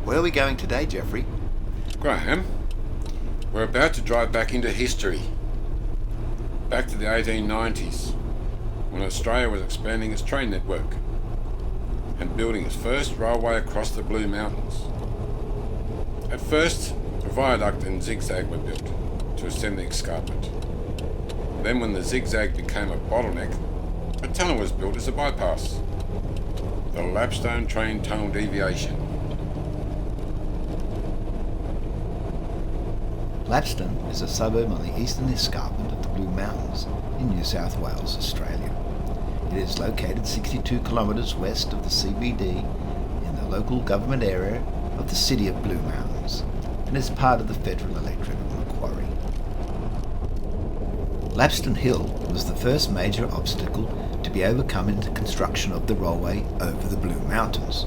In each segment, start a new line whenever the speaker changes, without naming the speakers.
Where are we going today, Jeffrey?
Graham, we're about to drive back into history. Back to the 1890s, when Australia was expanding its train network and building its first railway across the Blue Mountains. At first, a viaduct and zigzag were built to ascend the escarpment. Then when the zigzag became a bottleneck, a tunnel was built as a bypass. The Lapstone Train Tunnel Deviation.
Lapstone is a suburb on the eastern escarpment of the Blue Mountains in New South Wales, Australia. It is located 62 kilometres west of the CBD in the local government area of the City of Blue Mountains and is part of the federal electorate of Macquarie. Lapstone Hill was the first major obstacle to be overcome in the construction of the railway over the Blue Mountains.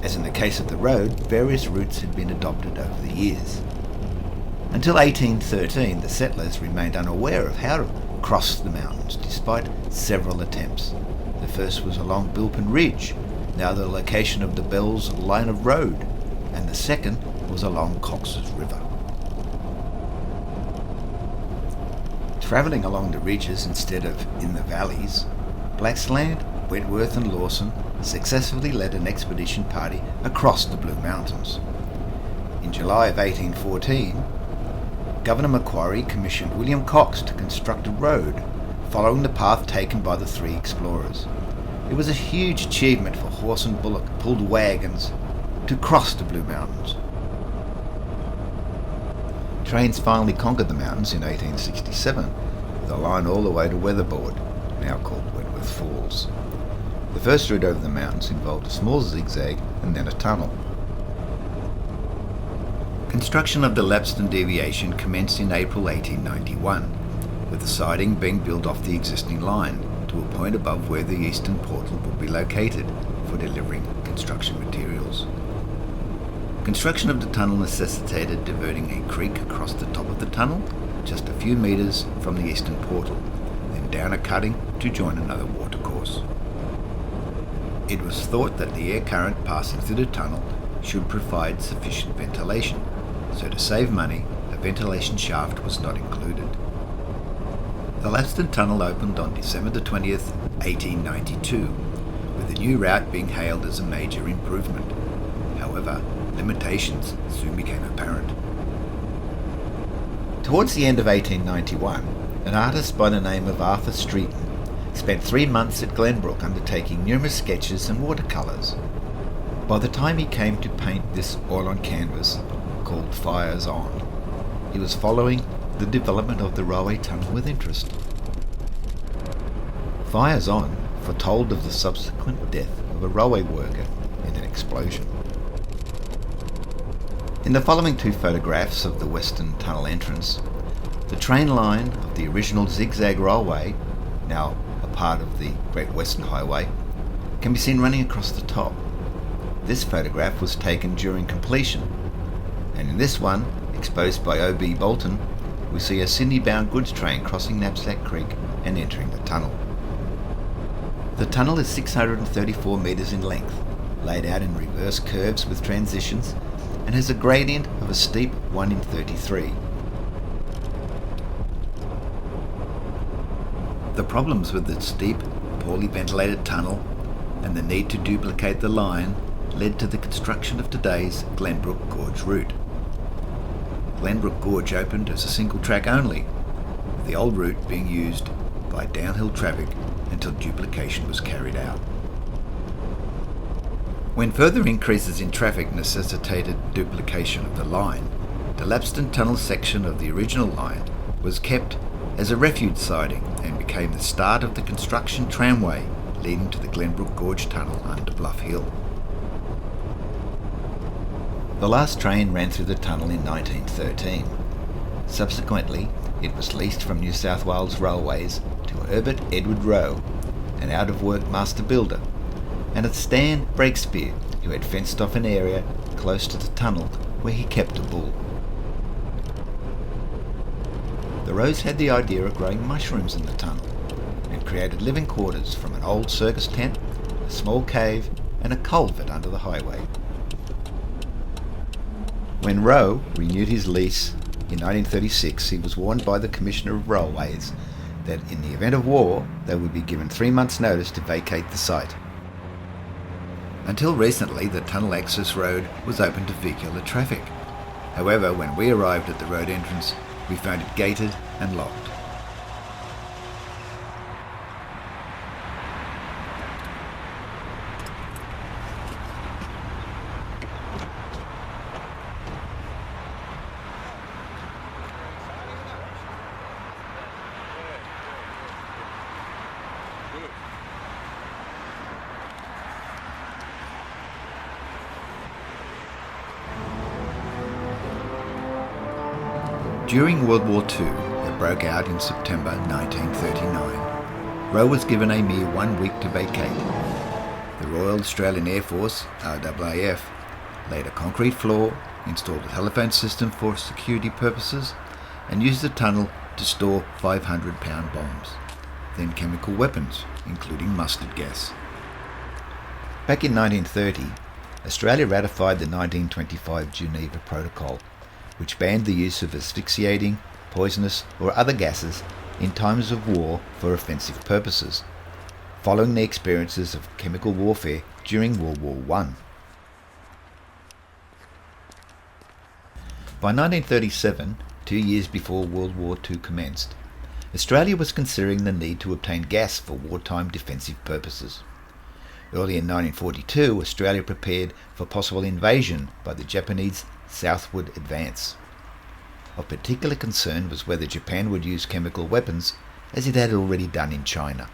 As in the case of the road, various routes had been adopted over the years. Until 1813, the settlers remained unaware of how to cross the mountains, despite several attempts. The first was along Bilpin Ridge, now the location of the Bells line of road, and the second was along Cox's River. Travelling along the ridges instead of in the valleys, Blacksland, Wentworth and Lawson successfully led an expedition party across the Blue Mountains. In July of 1814, Governor Macquarie commissioned William Cox to construct a road following the path taken by the three explorers. It was a huge achievement for horse and bullock pulled wagons to cross the Blue Mountains. Trains finally conquered the mountains in 1867 with a line all the way to Weatherboard, now called Wentworth Falls. The first route over the mountains involved a small zigzag and then a tunnel. Construction of the Lapstone Deviation commenced in April 1891, with the siding being built off the existing line to a point above where the eastern portal would be located for delivering construction materials. Construction of the tunnel necessitated diverting a creek across the top of the tunnel, just a few metres from the eastern portal, then down a cutting to join another watercourse. It was thought that the air current passing through the tunnel should provide sufficient ventilation, so to save money, a ventilation shaft was not included. The Lapstone Tunnel opened on December the 20th, 1892, with the new route being hailed as a major improvement. However, limitations soon became apparent. Towards the end of 1891, an artist by the name of Arthur Streeton spent 3 months at Glenbrook undertaking numerous sketches and watercolours. By the time he came to paint this oil on canvas, called Fires On, he was following the development of the railway tunnel with interest. Fires On foretold of the subsequent death of a railway worker in an explosion. In the following two photographs of the western tunnel entrance, the train line of the original zigzag railway, now a part of the Great Western Highway, can be seen running across the top. This photograph was taken during completion, and in this one, exposed by O.B. Bolton, we see a Sydney-bound goods train crossing Knapsack Creek and entering the tunnel. The tunnel is 634 metres in length, laid out in reverse curves with transitions, and has a gradient of a steep 1 in 33. The problems with the steep, poorly ventilated tunnel and the need to duplicate the line led to the construction of today's Glenbrook Gorge route. Glenbrook Gorge opened as a single track only, with the old route being used by downhill traffic until duplication was carried out. When further increases in traffic necessitated duplication of the line, the Lapstone Tunnel section of the original line was kept as a refuge siding and became the start of the construction tramway leading to the Glenbrook Gorge Tunnel under Bluff Hill. The last train ran through the tunnel in 1913. Subsequently, it was leased from New South Wales Railways to Herbert Edward Rowe, an out-of-work master builder, and a Stan Breakspear, who had fenced off an area close to the tunnel where he kept a bull. The Rowes had the idea of growing mushrooms in the tunnel and created living quarters from an old circus tent, a small cave and a culvert under the highway. When Rowe renewed his lease in 1936, he was warned by the Commissioner of Railways that in the event of war, they would be given 3 months' notice to vacate the site. Until recently, the tunnel access road was open to vehicular traffic. However, when we arrived at the road entrance, we found it gated and locked. During World War II, that broke out in September 1939, Rowe was given a mere 1 week to vacate. The Royal Australian Air Force, RAAF, laid a concrete floor, installed a telephone system for security purposes, and used the tunnel to store 500-pound bombs, then chemical weapons, including mustard gas. Back in 1930, Australia ratified the 1925 Geneva Protocol, which banned the use of asphyxiating, poisonous or other gases in times of war for offensive purposes, following the experiences of chemical warfare during World War I. By 1937, 2 years before World War II commenced, Australia was considering the need to obtain gas for wartime defensive purposes. Early in 1942, Australia prepared for possible invasion by the Japanese southward advance. Of particular concern was whether Japan would use chemical weapons, as it had already done in China.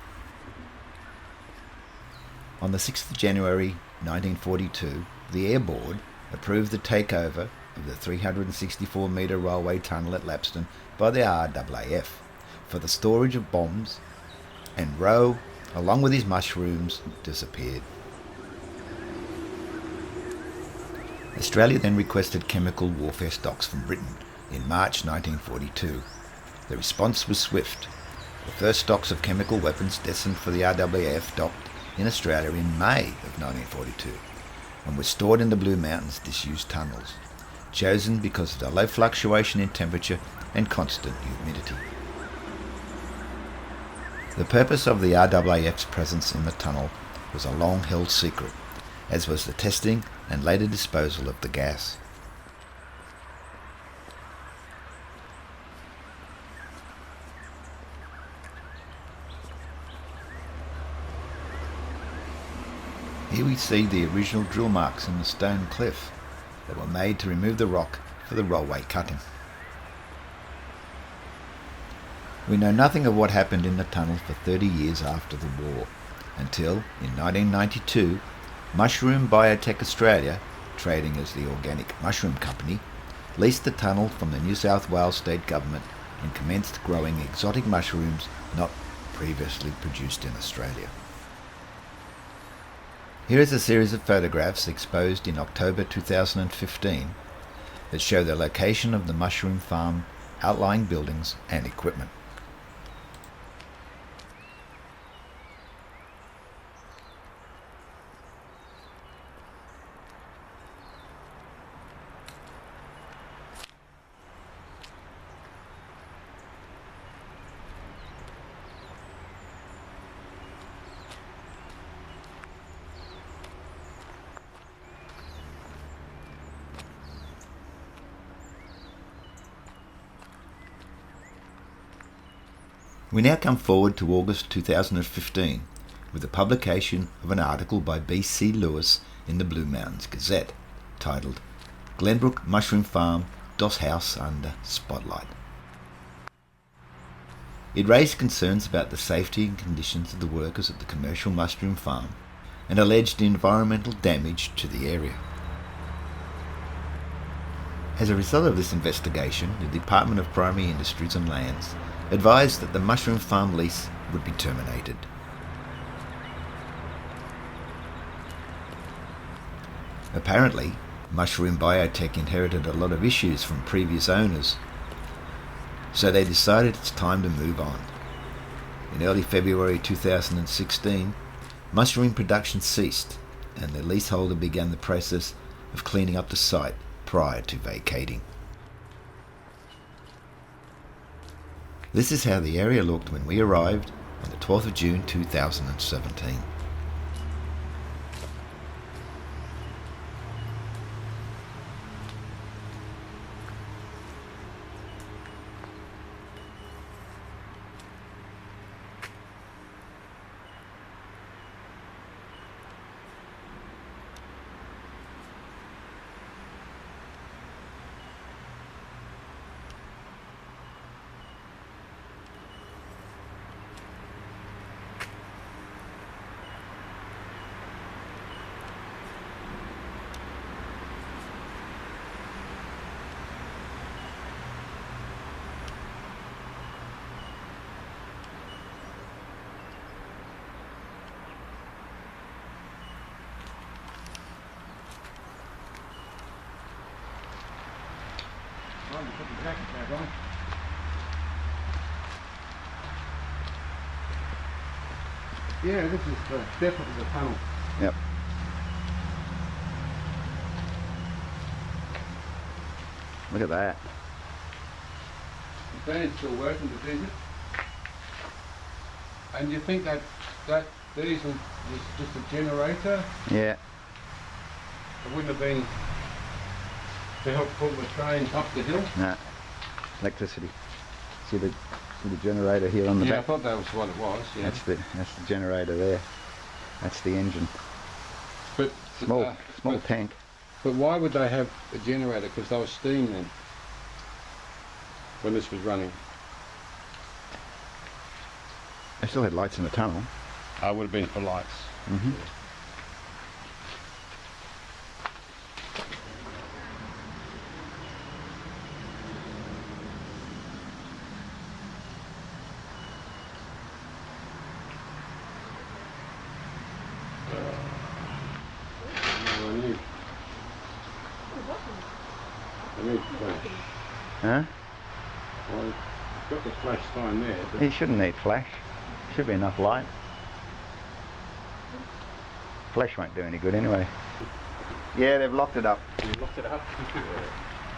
On the 6th of January 1942, the Air Board approved the takeover of the 364-metre railway tunnel at Lapstone by the RAAF for the storage of bombs, and Rowe, along with his mushrooms, disappeared. Australia then requested chemical warfare stocks from Britain in March 1942. The response was swift. The first stocks of chemical weapons destined for the RAAF docked in Australia in May of 1942 and were stored in the Blue Mountains disused tunnels, chosen because of the low fluctuation in temperature and constant humidity. The purpose of the RAAF's presence in the tunnel was a long-held secret, as was the testing and later disposal of the gas. Here we see the original drill marks in the stone cliff that were made to remove the rock for the railway cutting. We know nothing of what happened in the tunnel for 30 years after the war, until in 1992 Mushroom Biotech Australia, trading as the Organic Mushroom Company, leased the tunnel from the New South Wales state government and commenced growing exotic mushrooms not previously produced in Australia. Here is a series of photographs exposed in October 2015 that show the location of the mushroom farm, outlying buildings and equipment. We now come forward to August 2015 with the publication of an article by B.C. Lewis in the Blue Mountains Gazette titled Glenbrook Mushroom Farm, Doss House Under Spotlight. It raised concerns about the safety and conditions of the workers at the commercial mushroom farm and alleged environmental damage to the area. As a result of this investigation, the Department of Primary Industries and Lands advised that the mushroom farm lease would be terminated. Apparently, Mushroom Biotech inherited a lot of issues from previous owners, so they decided it's time to move on. In early February 2016, mushroom production ceased and the leaseholder began the process of cleaning up the site prior to vacating. This is how the area looked when we arrived on the 12th of June 2017.
Put the jacket back on. Yeah, this is definitely the tunnel.
Yep. Look at that.
The fan's still working, the diesel. And you think that diesel was just a generator?
Yeah.
It wouldn't have been to help pull the train up the hill?
No. Electricity. See the generator here on the
back?
back?
I thought that was what it was. Yeah.
That's the generator there. That's the engine.
But
Small tank.
But why would they have a generator? Because there was steam then, when this was running.
They still had lights in the tunnel.
Would have been for lights.
Mm-hmm.
I need flash.
Huh?
Well, it's got the flash sign there. But
You shouldn't need flash. Should be enough light. Flash won't do any good anyway. Yeah, they've locked it up.
you locked it up?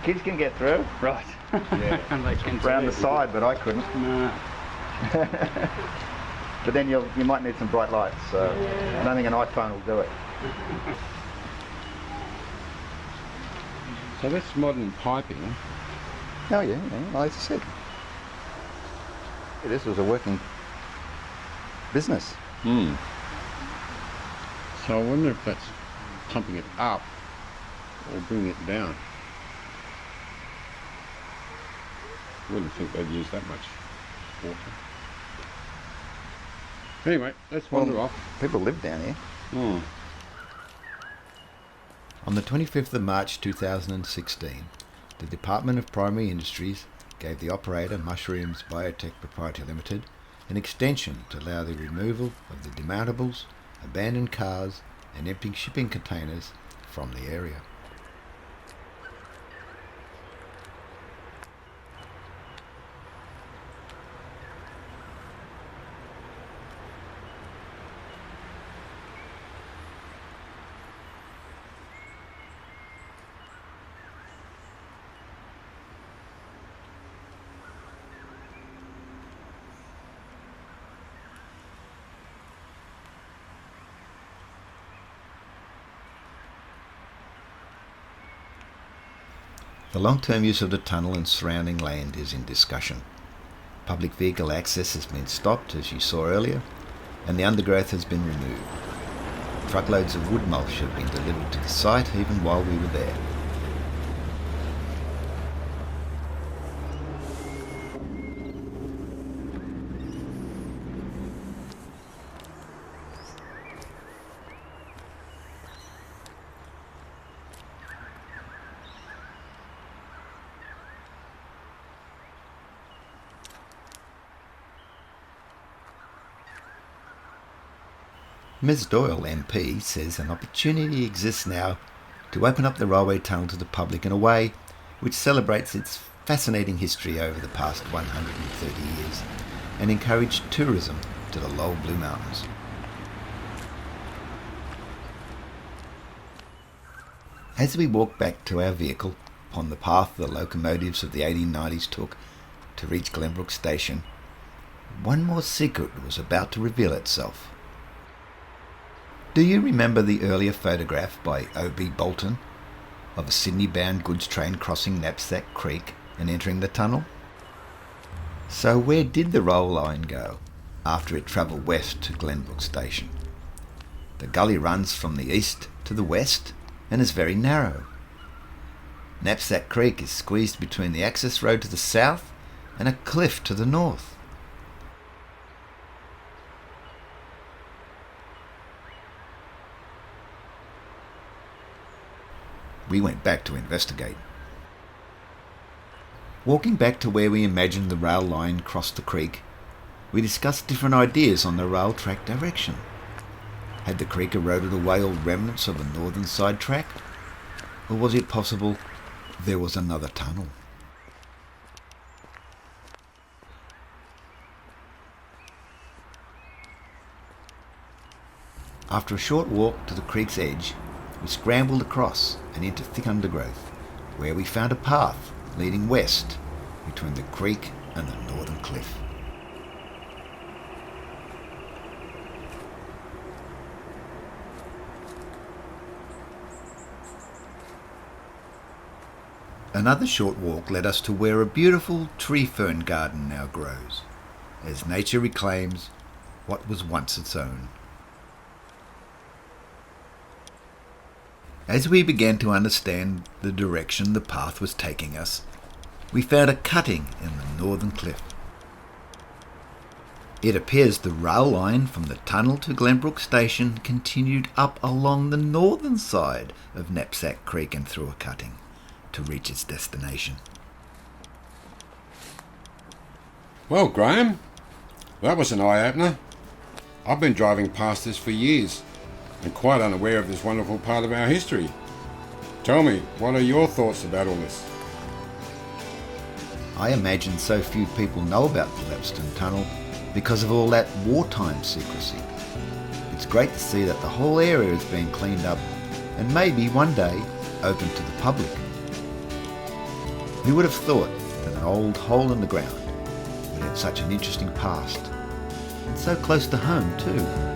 Kids can get through.
Right. Yeah. And they can
Round the side, but I couldn't.
No.
But then you might need some bright lights, so I don't think an iPhone will do it.
So that's modern piping.
Oh yeah, well, as I said. This was a working business.
Hmm. So I wonder if that's pumping it up or bringing it down. I wouldn't think they'd use that much water. Anyway, let's wander off.
People live down here.
Hmm.
On the 25th of March 2016, the Department of Primary Industries gave the operator Mushrooms Biotech Proprietary Limited an extension to allow the removal of the demountables, abandoned cars and empty shipping containers from the area. The long-term use of the tunnel and surrounding land is in discussion. Public vehicle access has been stopped, as you saw earlier, and the undergrowth has been removed. Truckloads of wood mulch have been delivered to the site even while we were there. Ms Doyle MP says an opportunity exists now to open up the railway tunnel to the public in a way which celebrates its fascinating history over the past 130 years and encourage tourism to the Lowell Blue Mountains. As we walk back to our vehicle, upon the path the locomotives of the 1890s took to reach Glenbrook Station, one more secret was about to reveal itself. Do you remember the earlier photograph by O.B. Bolton of a Sydney-bound goods train crossing Knapsack Creek and entering the tunnel? So where did the rail line go after it travelled west to Glenbrook Station? The gully runs from the east to the west and is very narrow. Knapsack Creek is squeezed between the access road to the south and a cliff to the north. We went back to investigate. Walking back to where we imagined the rail line crossed the creek, we discussed different ideas on the rail track direction. Had the creek eroded away all remnants of the northern side track? Or was it possible there was another tunnel? After a short walk to the creek's edge, we scrambled across and into thick undergrowth, where we found a path leading west between the creek and the northern cliff. Another short walk led us to where a beautiful tree fern garden now grows, as nature reclaims what was once its own. As we began to understand the direction the path was taking us, we found a cutting in the northern cliff. It appears the rail line from the tunnel to Glenbrook Station continued up along the northern side of Knapsack Creek and through a cutting to reach its destination.
Well, Graham, that was an eye-opener. I've been driving past this for years and quite unaware of this wonderful part of our history. Tell me, what are your thoughts about all this?
I imagine so few people know about the Lapstone Tunnel because of all that wartime secrecy. It's great to see that the whole area is being cleaned up and maybe one day open to the public. Who would have thought that an old hole in the ground would have such an interesting past, and so close to home too?